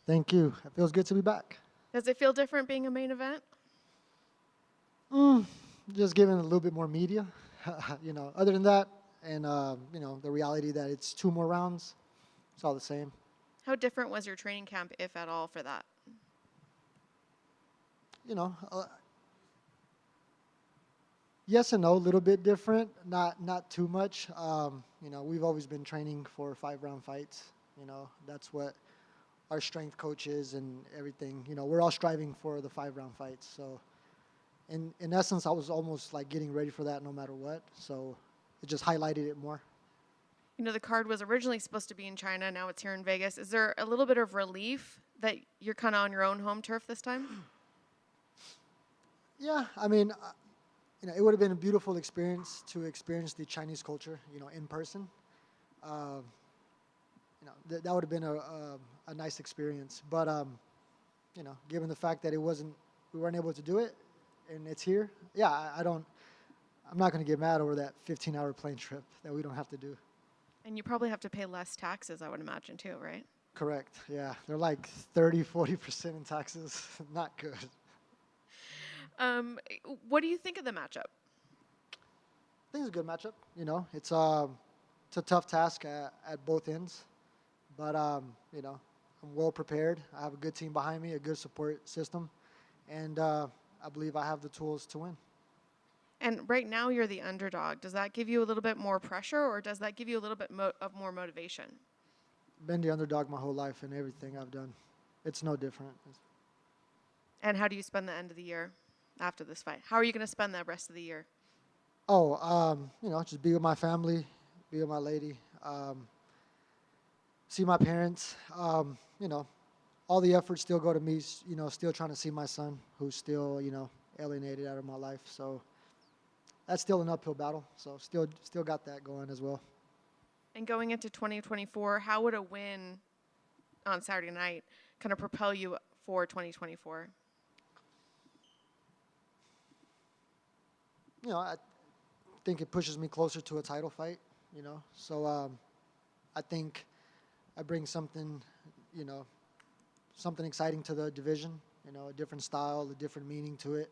Thank you. It feels good to be back. Does it feel different being a main event? Mm, just giving a little bit more media. Other than that, and the reality that it's two more rounds, it's all the same. How different was your training camp, if at all, for that? You know, yes and no, a little bit different. Not too much. We've always been training for 5 round fights. That's what our strength coaches and everything. We're all striving for the 5 round fights. So, in essence, I was almost like getting ready for that no matter what. So, it just highlighted it more. The card was originally supposed to be in China. Now it's here in Vegas. Is there a little bit of relief that you're kind of on your own home turf this time? Yeah, I mean, it would have been a beautiful experience to experience the Chinese culture, in person. Uh, that would have been a nice experience. But given the fact that we weren't able to do it, and it's here. Yeah, I'm not going to get mad over that 15-hour plane trip that we don't have to do. And you probably have to pay less taxes, I would imagine, too, right? Correct. Yeah, they're like 30-40% in taxes. Not good. What do you think of the matchup? I think it's a good matchup. It's a tough task at both ends, but I'm well prepared. I have a good team behind me, a good support system, and I believe I have the tools to win. And right now you're the underdog. Does that give you a little bit more pressure, or does that give you a little bit of more motivation? Been the underdog my whole life in everything I've done. It's no different. And how do you spend the end of the year after this fight? How are you going to spend the rest of the year? Just be with my family, be with my lady, see my parents. All the efforts still go to me, still trying to see my son, who's still, alienated out of my life. So that's still an uphill battle. So still got that going as well. And going into 2024, how would a win on Saturday night kind of propel you for 2024? I think it pushes me closer to a title fight, So I think I bring something, something exciting to the division, a different style, a different meaning to it.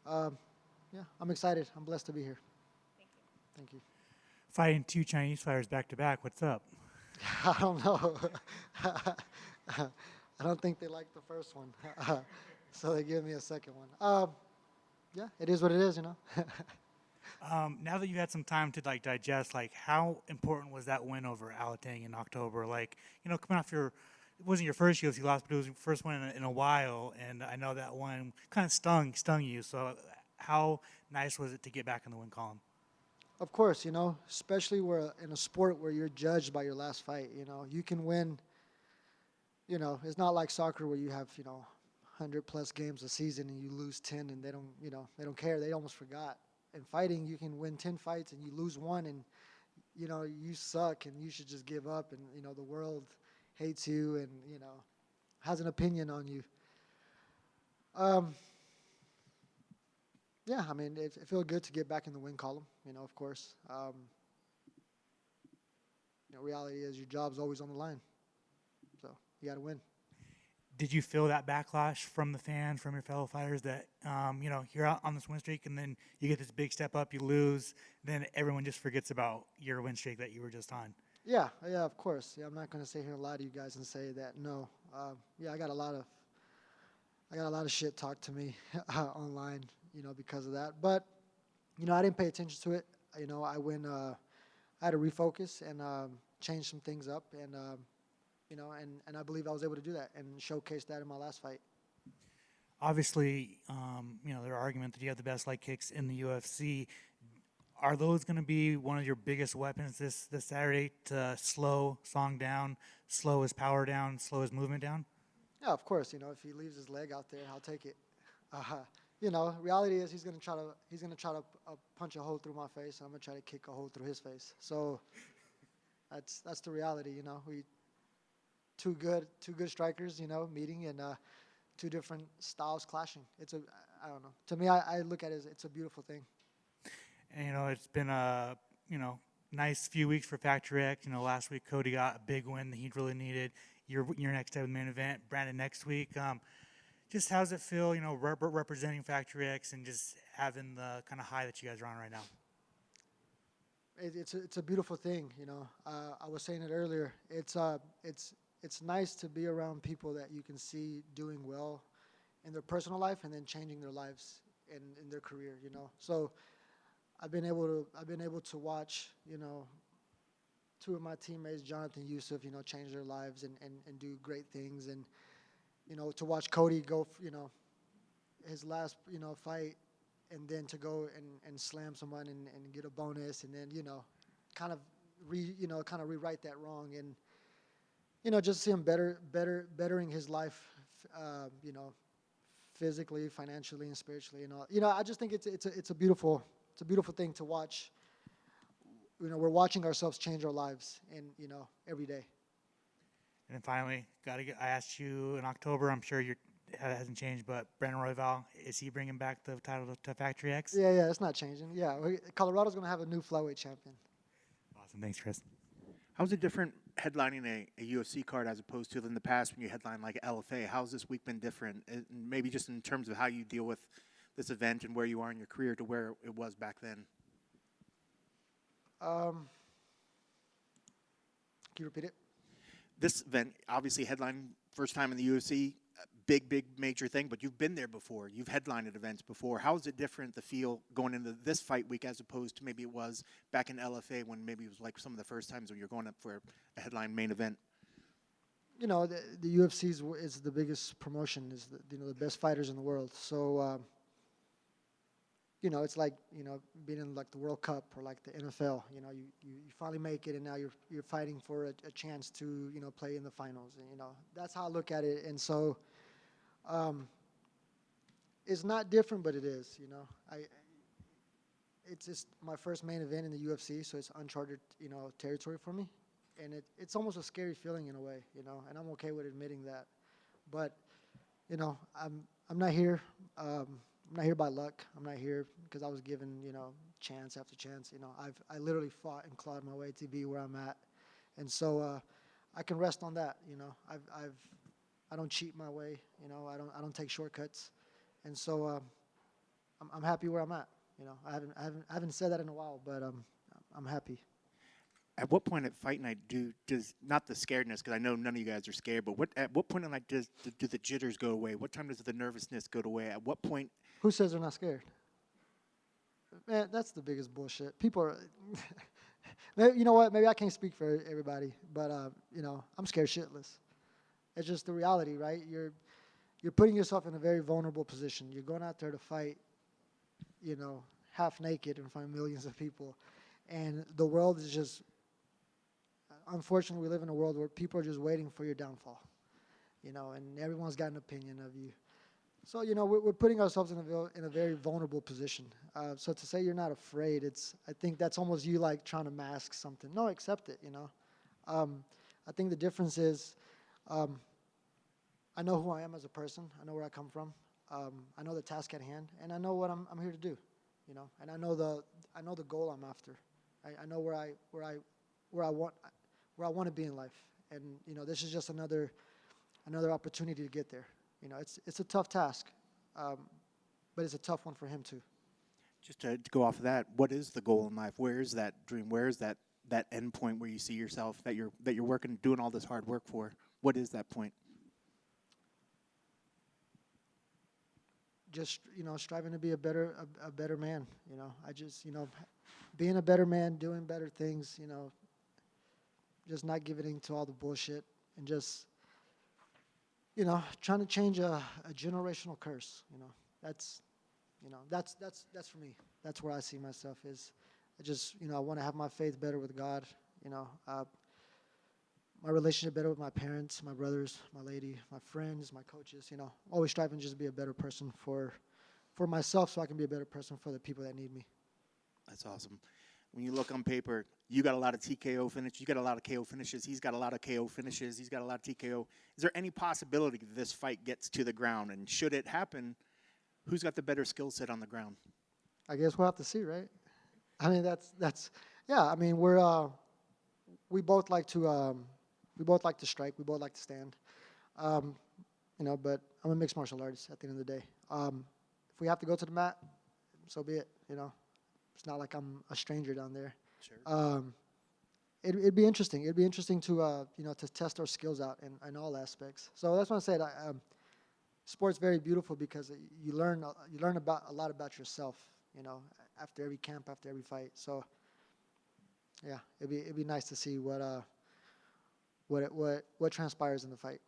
I'm excited. I'm blessed to be here. Thank you. Thank you. Fighting two Chinese fighters back to back. What's up? I don't know. I don't think they liked the first one, so they gave me a second one. It is what it is, Now that you've had some time to digest, how important was that win over Alatang in October? Coming off it wasn't your first UFC loss, but it was your first one in a while, and I know that one kind of stung you. So how nice was it to get back in the win column? Of course, especially where in a sport where you're judged by your last fight, you can win. It's not like soccer where you have 100+ games a season and you lose 10 and they don't care. They almost forgot. In fighting, you can win 10 fights and you lose one and you suck and you should just give up and the world hates you and has an opinion on you. Yeah, I mean, it feels good to get back in the win column, of course. Reality is your job's always on the line. So you got to win. Did you feel that backlash from the fans, from your fellow fighters that, you're out on this win streak and then you get this big step up, you lose, then everyone just forgets about your win streak that you were just on? Yeah, of course. Yeah, I'm not going to sit here and lie to you guys and say that, no. I got a lot of shit talked to me online, because of that. But, I didn't pay attention to it. I had to refocus and change some things up and, and I believe I was able to do that and showcase that in my last fight. Obviously, their argument that you have the best leg kicks in the UFC. Are those going to be one of your biggest weapons this Saturday to slow Song down, slow his power down, slow his movement down? Yeah, of course. If he leaves his leg out there, I'll take it. Reality is he's gonna try to punch a hole through my face. I'm gonna try to kick a hole through his face. So that's the reality. We two good strikers. Meeting and two different styles clashing. I don't know. To me, I look at it as it's a beautiful thing. And, it's been a nice few weeks for Factory X. Last week Cody got a big win that he really needed. your next type of main event, Brandon next week. Just how's it feel, representing Factory X and just having the kind of high that you guys are on right now? It's a beautiful thing, I was saying it earlier. It's nice to be around people that you can see doing well in their personal life and then changing their lives in their career. So I've been able to watch, two of my teammates, Jonathan Yusuf, change their lives and do great things, and to watch Cody go, his last fight, and then to go and slam someone and get a bonus, and then kind of rewrite that wrong, and just see him bettering his life, physically, financially, and spiritually, and all. I just think it's a beautiful thing to watch. We're watching ourselves change our lives, and every day. And then finally, I asked you in October. I'm sure it hasn't changed, but Breon Royval, is he bringing back the title to Factory X? Yeah, it's not changing. Yeah, Colorado's going to have a new flyweight champion. Awesome, thanks, Chris. How's it different headlining a UFC card as opposed to in the past when you headline like LFA? How's this week been different? Maybe just in terms of how you deal with this event and where you are in your career to where it was back then. Can you repeat it? This event, obviously headline first time in the UFC, big major thing, but you've been there before. You've headlined at events before. How is it different, the feel going into this fight week as opposed to maybe it was back in LFA when maybe it was like some of the first times when you're going up for a headline main event? The UFC is the biggest promotion, is the best fighters in the world. So, it's like, being in like the World Cup or like the NFL. You finally make it, and now you're fighting for a chance to play in the finals. And that's how I look at it. And so, it's not different, but it is. It's just my first main event in the UFC, so it's uncharted territory for me, and it's almost a scary feeling in a way. And I'm okay with admitting that. But I'm not here. I'm not here by luck. I'm not here because I was given, chance after chance. I literally fought and clawed my way to be where I'm at, and so I can rest on that. I don't cheat my way. I don't take shortcuts, and so I'm happy where I'm at. I haven't said that in a while, but I'm happy. At what point at fight night does not the scaredness, because I know none of you guys are scared, but at what point in night do the jitters go away? What time does the nervousness go away? At what point? Who says they're not scared? Man, that's the biggest bullshit. People are. You know what? Maybe I can't speak for everybody, but I'm scared shitless. It's just the reality, right? You're putting yourself in a very vulnerable position. You're going out there to fight, half naked in front of millions of people, and the world is just. Unfortunately, we live in a world where people are just waiting for your downfall, and everyone's got an opinion of you. So, we're putting ourselves in a very vulnerable position. So to say you're not afraid, I think that's almost you like trying to mask something. No, accept it, I think the difference is I know who I am as a person. I know where I come from. I know the task at hand, and I know what I'm here to do, and I know the goal I'm after. I know where I want to be in life, and this is just another opportunity to get there. It's a tough task, but it's a tough one for him too. Just to go off of that, what is the goal in life? Where is that dream? Where is that end point where you see yourself that you're working, doing all this hard work for? What is that point? Just striving to be a better man. I just being a better man, doing better things. Just not giving in to all the bullshit, and just trying to change a generational curse. That's for me. That's where I see myself. Is I just I want to have my faith better with God. My relationship better with my parents, my brothers, my lady, my friends, my coaches. Always striving just to be a better person for myself, so I can be a better person for the people that need me. That's awesome. When you look on paper, you got a lot of TKO finishes. You got a lot of KO finishes. He's got a lot of KO finishes. He's got a lot of TKO. Is there any possibility that this fight gets to the ground? And should it happen, who's got the better skill set on the ground? I guess we'll have to see, right? I mean, that's yeah. I mean, we both like to we both like to strike. We both like to stand. You know, but I'm a mixed martial artist at the end of the day. If we have to go to the mat, so be it. You know, it's not like I'm a stranger down there. Sure. It'd be interesting. It'd be interesting to you know, to test our skills out in all aspects. So that's why I said sport's very beautiful because you learn about a lot about yourself. You know, after every camp, after every fight. So yeah, it'd be nice to see what transpires in the fight.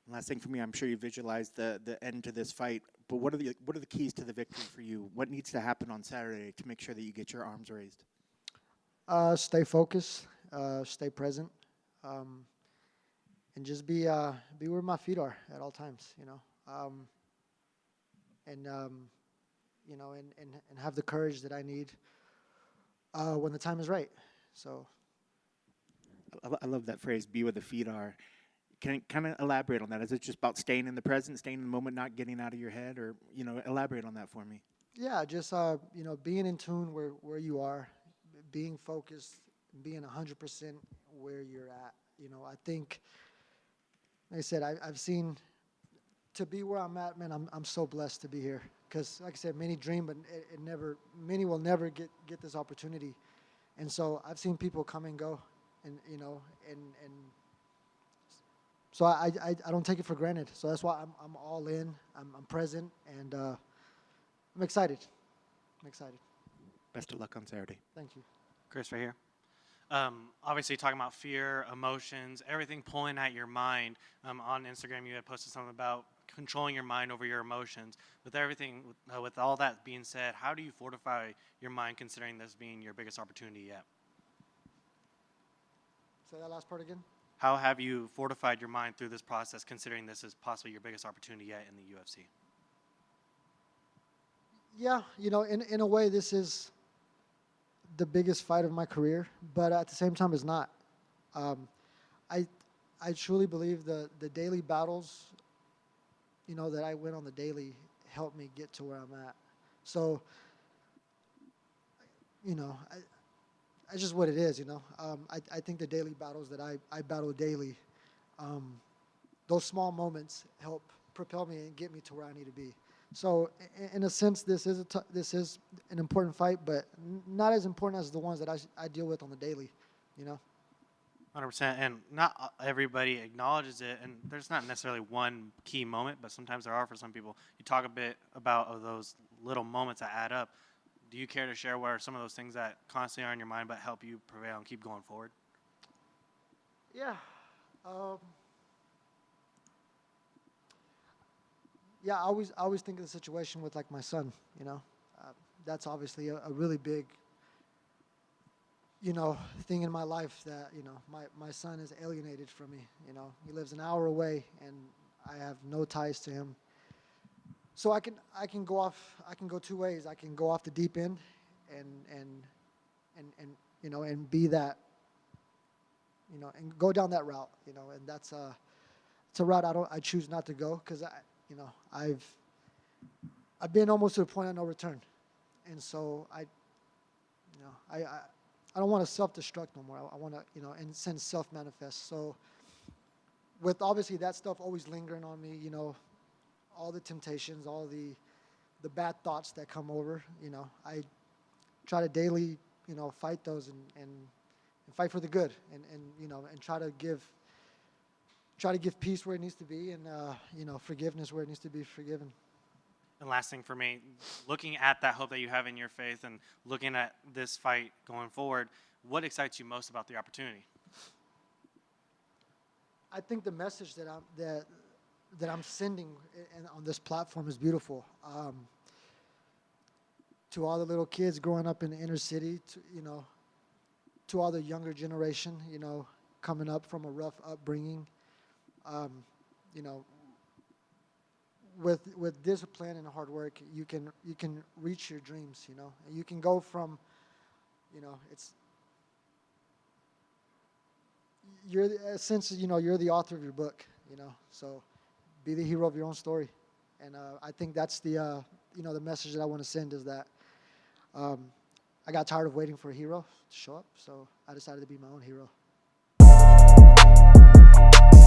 Last thing for me, I'm sure you visualized the end to this fight, but what are the keys to the victory for you? What needs to happen on Saturday to make sure that you get your arms raised? Stay focused, stay present, and just be where my feet are at all times. You know, you know, and have the courage that I need when the time is right. So. I love that phrase, be where the feet are. Can you kind of elaborate on that? Is it just about staying in the present, staying in the moment, not getting out of your head? Or, you know, elaborate on that for me. Yeah, just, you know, being in tune where you are, being focused, being 100% where you're at. You know, I think, like I said, I've seen, to be where I'm at, man, I'm so blessed to be here. Because, like I said, many dream, but many will never get this opportunity. And so I've seen people come and go. And you know, and so I don't take it for granted. So that's why I'm all in. I'm present, and I'm excited. I'm excited. Best of luck on Saturday. Thank you. Chris, right here. Obviously, talking about fear, emotions, everything pulling at your mind. On Instagram, you had posted something about controlling your mind over your emotions. With everything, with all that being said, how do you fortify your mind, considering this being your biggest opportunity yet? Say that last part again. How have you fortified your mind through this process, considering this is possibly your biggest opportunity yet in the UFC? Yeah, you know, in a way, this is the biggest fight of my career, but at the same time, it's not. I truly believe the daily battles, you know, that I win on the daily help me get to where I'm at. So, you know, it's just what it is, you know. I think the daily battles that I battle daily, those small moments help propel me and get me to where I need to be. So, in a sense, this is an important fight, but not as important as the ones that I deal with on the daily, you know. 100%, and not everybody acknowledges it, and there's not necessarily one key moment, but sometimes there are for some people. You talk a bit about those little moments that add up. Do you care to share what are some of those things that constantly are on your mind but help you prevail and keep going forward? Yeah. Yeah, I always think of the situation with, like, my son, you know. That's obviously a really big, you know, thing in my life that, you know, my son is alienated from me, you know. He lives an hour away, and I have no ties to him. So I can go two ways. I can go off the deep end and you know, and be that, you know, and go down that route, you know, and it's a route I choose not to go, because you know, I've been almost to the point of no return. And so I don't want to self-destruct no more. I want to, you know, in a sense, self-manifest. So with obviously that stuff always lingering on me, you know, all the temptations, all the bad thoughts that come over, you know, I try to daily, you know, fight those and fight for the good, and you know, and try to give peace where it needs to be, and you know, forgiveness where it needs to be forgiven. And last thing for me, looking at that hope that you have in your faith and looking at this fight going forward, what excites you most about the opportunity? I think the message that I'm sending on this platform is beautiful. To all the little kids growing up in the inner city, you know, to all the younger generation, you know, coming up from a rough upbringing, you know, with discipline and hard work, you can reach your dreams, you know. And you can go from, you know, you're the author of your book, you know. So be the hero of your own story. And I think that's the you know, the message that I want to send is that I got tired of waiting for a hero to show up, so I decided to be my own hero. Bye.